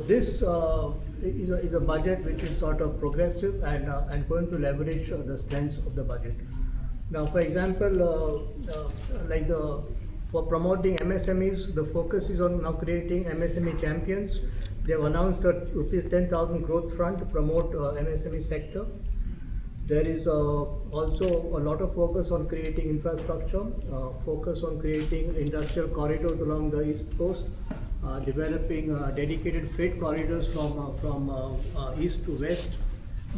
This is a budget which is sort of progressive and going to leverage the strengths of the budget. Now, for example, for promoting MSMEs, the focus is on now creating MSME champions. They have announced a rupees 10,000 growth fund to promote MSME sector. There is also a lot of focus on creating infrastructure, focus on creating industrial corridors along the east coast, developing dedicated freight corridors from east to west,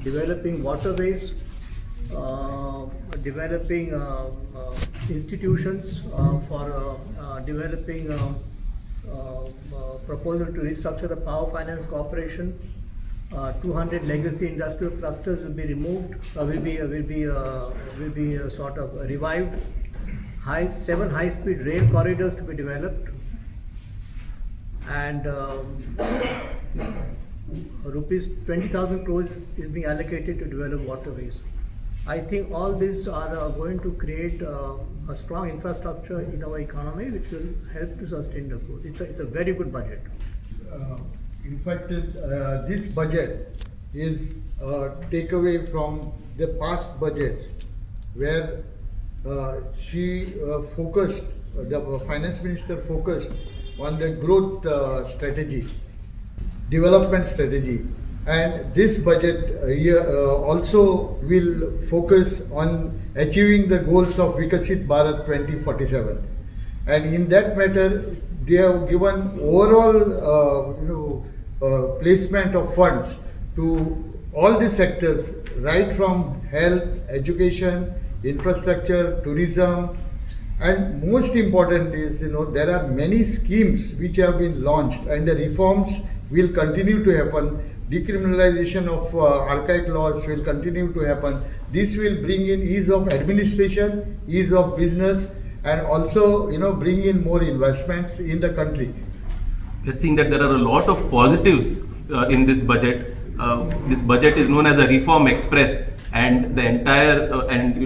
developing waterways, developing institutions for developing proposal to restructure the Power Finance Corporation. 200 legacy industrial clusters will be removed, will be sort of revived. 7 high-speed rail corridors to be developed, and rupees 20,000 crores is being allocated to develop waterways. I think all these are going to create a strong infrastructure in our economy, which will help to sustain the growth. It's a very good budget. In fact, this budget is a takeaway from the past budgets where she focused, the finance minister focused on the growth strategy, development strategy. And this budget also will focus on achieving the goals of Vikasit Bharat 2047. And in that matter, they have given overall placement of funds to all the sectors, right from health, education, infrastructure, tourism, and most important is, there are many schemes which have been launched, and the reforms will continue to happen. Decriminalization of archaic laws will continue to happen. This will bring in ease of administration, ease of business, and also, bring in more investments in the country. We're seeing that there are a lot of positives in this budget. This budget is known as a Reform Express, and the entire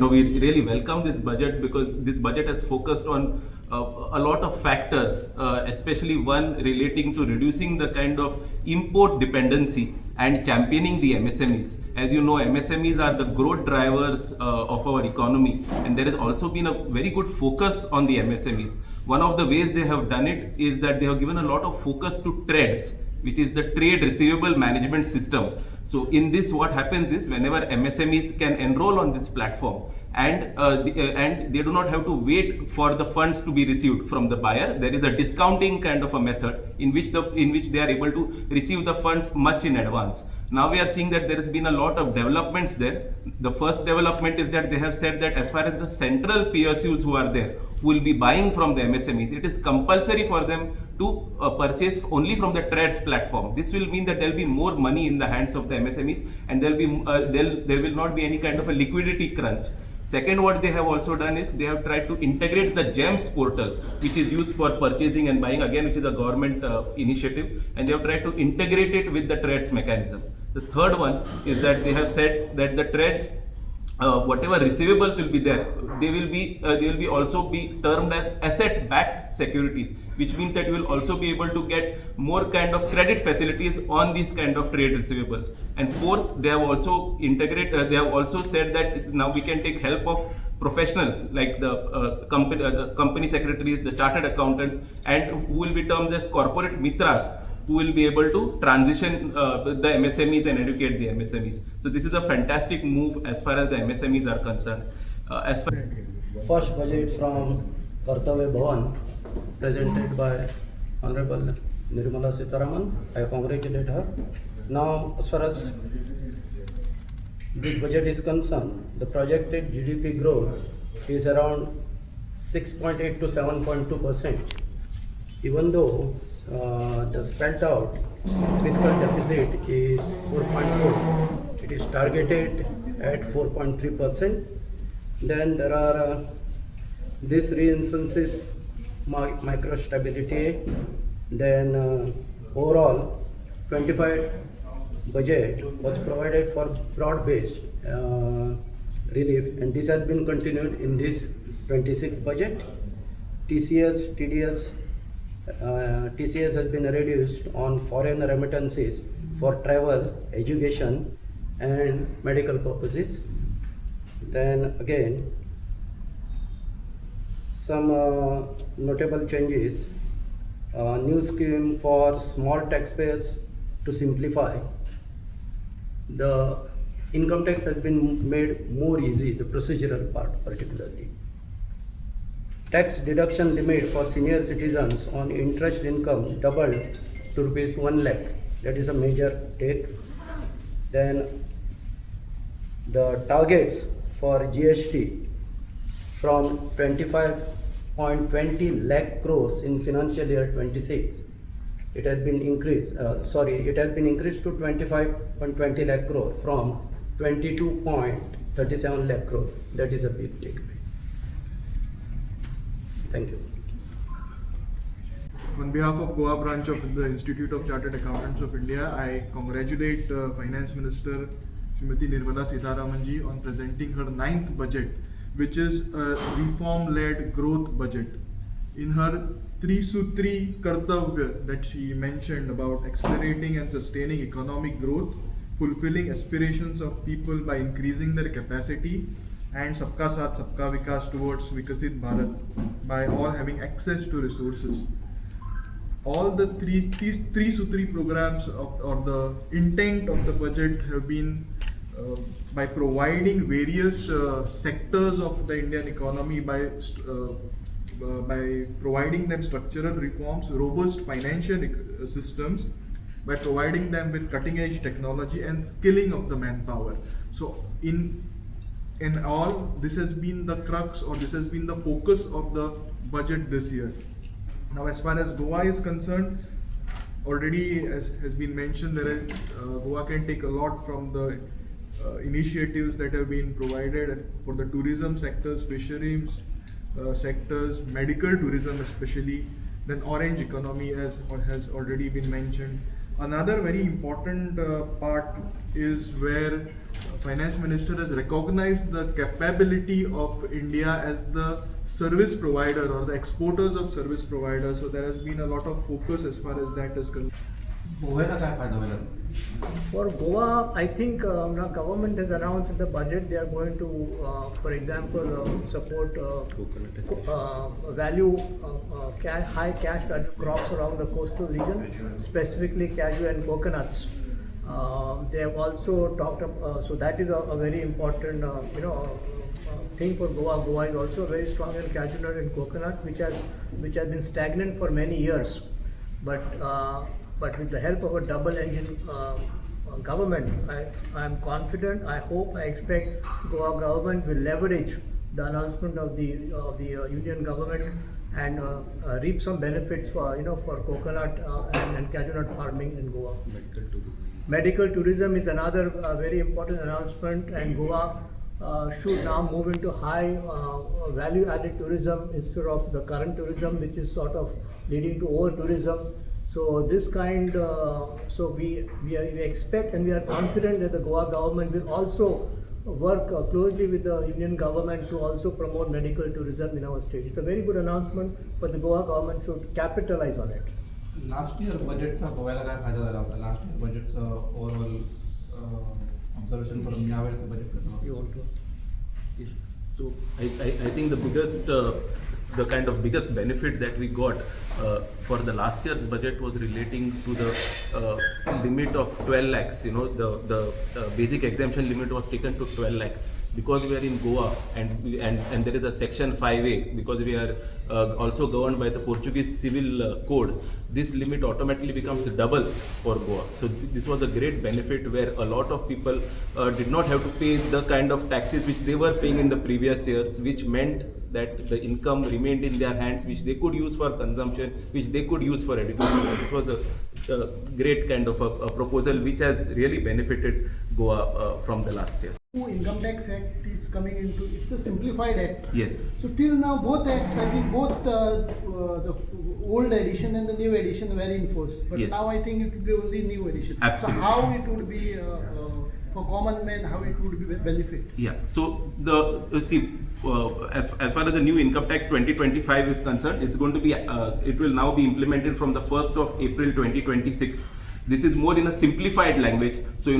we really welcome this budget because this budget has focused on a lot of factors, especially one relating to reducing the kind of import dependency and championing the MSMEs. As you know, MSMEs are the growth drivers of our economy, and there has also been a very good focus on the MSMEs. One of the ways they have done it is that they have given a lot of focus to TREDS, which is the Trade Receivable Management System. So in this, what happens is whenever MSMEs can enroll on this platform, and they do not have to wait for the funds to be received from the buyer. There is a discounting kind of a method in which they are able to receive the funds much in advance. Now we are seeing that there has been a lot of developments there. The first development is that they have said that as far as the central PSUs who are there, who will be buying from the MSMEs, it is compulsory for them to purchase only from the TREDS platform. This will mean that there will be more money in the hands of the MSMEs, and there will not be any kind of a liquidity crunch. Second, what they have also done is they have tried to integrate the GEMS portal, which is used for purchasing and buying, again, which is a government initiative, and they have tried to integrate it with the TREDS mechanism. The third one is that they have said that the TREDS, whatever receivables will be there, they will be also be termed as asset-backed securities, which means that you will also be able to get more kind of credit facilities on these kind of trade receivables. And fourth, they have also they have also said that now we can take help of professionals like the company secretaries, the chartered accountants, and who will be termed as corporate mitras, who will be able to transition the MSMEs and educate the MSMEs. So this is a fantastic move as far as the MSMEs are concerned. First budget from Kartavya Bhavan, presented by Honorable Nirmala Sitharaman. I congratulate her. Now, as far as this budget is concerned, the projected GDP growth is around 6.8 to 7.2%. Even though the spelled out fiscal deficit is 4.4, it is targeted at 4.3%. Then there are this reinforces micro stability. Then overall 25 budget was provided for broad-based relief, and this has been continued in this 26 budget. TCS, TDS TCS has been reduced on foreign remittances for travel, education, and medical purposes. Then again, some notable changes. New scheme for small taxpayers to simplify. The income tax has been made more easy, the procedural part particularly. Tax deduction limit for senior citizens on interest income doubled to rupees 1 lakh. That is a major take. Then the targets for GST from 25.20 lakh crores in financial year 26. It has been increased. It has been increased to 25.20 lakh crore from 22.37 lakh crore. That is a big takeaway. Thank you. On behalf of Goa branch of the Institute of Chartered Accountants of India, I congratulate Finance Minister Srimati Nirmala Sitharaman ji on presenting her 9th budget, which is a reform-led growth budget. In her Trisutri Kartavya that she mentioned about accelerating and sustaining economic growth, fulfilling aspirations of people by increasing their capacity, and Sabka Saath Sabka Vikas towards Vikasit Bharat by all having access to resources. All the these three Sutri programs or the intent of the budget have been by providing various sectors of the Indian economy by providing them structural reforms, robust financial systems, by providing them with cutting edge technology and skilling of the manpower. So in all, this has been the crux, or this has been the focus of the budget this year. Now, as far as Goa is concerned, already as has been mentioned, Goa can take a lot from the initiatives that have been provided for the tourism sectors, fisheries sectors, medical tourism especially, then orange economy as has already been mentioned. Another very important part is where Finance Minister has recognized the capability of India as the service provider or the exporters of service providers. So there has been a lot of focus as far as that is concerned. For Goa, I think now government has announced in the budget they are going to, for example, support high cash value crops around the coastal region, specifically cashew and coconuts. They have also talked about, so that is a very important, thing for Goa. Goa is also very strong in cashew nut and coconut, which has been stagnant for many years, but with the help of a double engine government, I am confident, I hope, I expect Goa government will leverage the announcement of the union government and reap some benefits for coconut and cashew nut farming in Goa. Medical tourism is another very important announcement, and Goa should now move into high value added tourism instead of the current tourism, which is sort of leading to over tourism. So this kind, so we expect and we are confident that the Goa government will also work closely with the Union government to also promote medical tourism in our state. It's a very good announcement, but the Goa government should capitalize on it. Last year budgetचा गोव्याला काय फायदा झाला होता? Last year budgetचा overall observation from यावेळेचं budget कसं होतं? So I think the biggest biggest benefit that we got for the last year's budget was relating to the limit of 12 lakhs. The basic exemption limit was taken to 12 lakhs. Because we are in Goa and there is a section 5A, because we are also governed by the Portuguese civil code, this limit automatically becomes double for Goa. So this was a great benefit where a lot of people did not have to pay the kind of taxes which they were paying in the previous years, which meant that the income remained in their hands, which they could use for consumption, which they could use for education. This was a great kind of a proposal which has really benefited Goa from the last year. Income Tax Act is coming into, it's a simplified act. Yes. So till now both acts, I think both the old edition and the new edition were in force. But Yes. now I think it will be only new edition. Absolutely. So how it would be for common man, how it would be benefit? Yeah, so as far as the new income tax 2025 is concerned, it's going to be, it will now be implemented from the 1st of April 2026. This is more in a simplified language. So,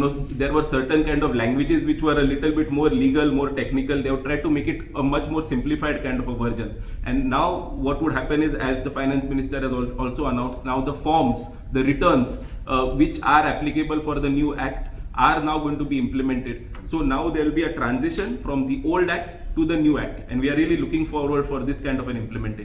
there were certain kind of languages which were a little bit more legal, more technical. They have tried to make it a much more simplified kind of a version. And now what would happen is, as the finance minister has also announced, now the forms, the returns, which are applicable for the new act are now going to be implemented. So now there will be a transition from the old act to the new act. And we are really looking forward for this kind of an implementation.